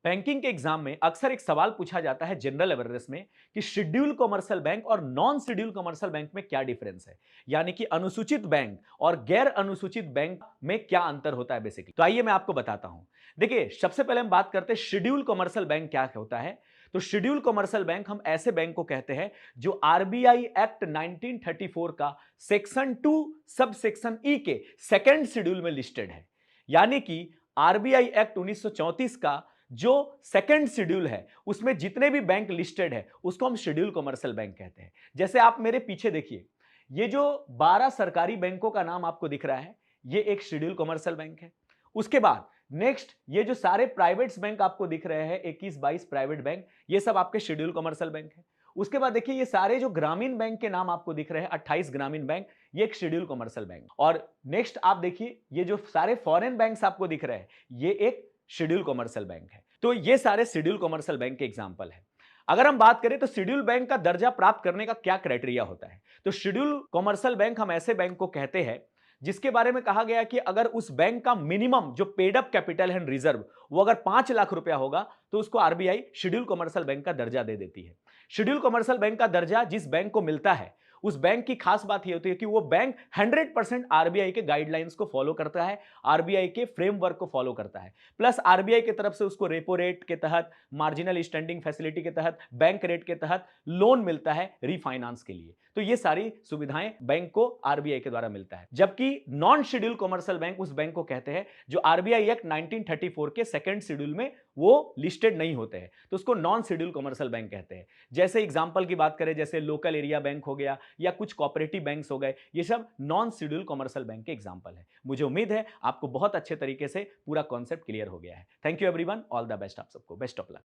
Banking के exam में अक्सर एक सवाल पूछा जाता है जनरल अवेयरनेस में कि शेड्यूल कमर्शियल बैंक और नॉन शेड्यूल कमर्शियल बैंक में क्या डिफरेंस है। यानी कि अनुसूचित बैंक और गैर अनुसूचित बैंक में क्या अंतर होता है बेसिकली। तो आइए मैं आपको बताता हूं। देखिए, सबसे पहले हम बात करते हैं शेड्यूल कमर्शियल बैंक क्या होता है। तो शेड्यूल कमर्शियल बैंक हम ऐसे बैंक को कहते हैं जो आरबीआई एक्ट 1934 का सेक्शन 2 सब सेक्शन ई के सेकेंड शेड्यूल में लिस्टेड है। यानी कि आरबीआई एक्ट 1934 का जो सेकंड शेड्यूल है उसमें जितने भी बैंक लिस्टेड है उसको हम शेड्यूल कमर्शियल बैंक कहते हैं। जैसे आप मेरे पीछे देखिए, ये जो 12 सरकारी बैंकों का नाम आपको दिख रहा है, ये एक शेड्यूल कमर्शियल बैंक है। उसके बाद नेक्स्ट ये जो सारे प्राइवेट्स बैंक आपको दिख रहे हैं, 21-22 प्राइवेट बैंक, ये सब आपके शेड्यूल कमर्शियल बैंक है। उसके बाद देखिए, ये सारे जो ग्रामीण बैंक के नाम आपको दिख रहे हैं, 28 ग्रामीण बैंक, ये एक शेड्यूल कमर्शियल बैंक। और नेक्स्ट आप देखिए, ये जो सारे फॉरेन बैंक्स आपको दिख रहे हैं, ये एक शेड्यूल कमर्शियल बैंक है। तो ये सारे शेड्यूल कमर्शियल बैंक के एग्जांपल हैं। अगर हम बात करें तो शेड्यूल बैंक का दर्जा प्राप्त करने का क्या क्राइटेरिया होता है, तो शेड्यूल कमर्शियल बैंक हम ऐसे बैंक को कहते हैं जिसके बारे में कहा गया कि अगर उस बैंक का मिनिमम जो paid up capital and reserve वो अगर 5 लाख रुपया होगा तो उसको आरबीआई शेड्यूल कमर्शियल बैंक का दर्जा दे देती है। शेड्यूल कमर्शियल बैंक का दर्जा जिस बैंक को मिलता है, उस बैंक की खास बात यह होती है कि वो बैंक 100% आरबीआई के गाइडलाइंस को फॉलो करता है, आरबीआई के फ्रेमवर्क को फॉलो करता है। प्लस आरबीआई की तरफ से उसको रेपो रेट के तहत, मार्जिनल स्टैंडिंग फैसिलिटी के तहत, बैंक रेट के तहत लोन मिलता है रीफाइनेंस के लिए। तो ये सारी सुविधाएं बैंक को आरबीआई के द्वारा मिलता है। जबकि नॉन शेड्यूल कमर्शियल बैंक उस बैंक को कहते हैं जो आरबीआई एक्ट 1934 के सेकंड शेड्यूल में वो लिस्टेड नहीं होते हैं, तो उसको नॉन शेड्यूल कमर्शियल बैंक कहते हैं। जैसे एग्जांपल की बात करें, जैसे लोकल एरिया बैंक हो गया या कुछ कोऑपरेटिव बैंक्स हो गए, ये सब नॉन शेड्यूल कमर्शियल बैंक के एग्जांपल है। मुझे उम्मीद है आपको बहुत अच्छे तरीके से पूरा कॉन्सेप्ट क्लियर हो गया है। Thank you everyone, all the best आप सबको, बेस्ट ऑफ लक।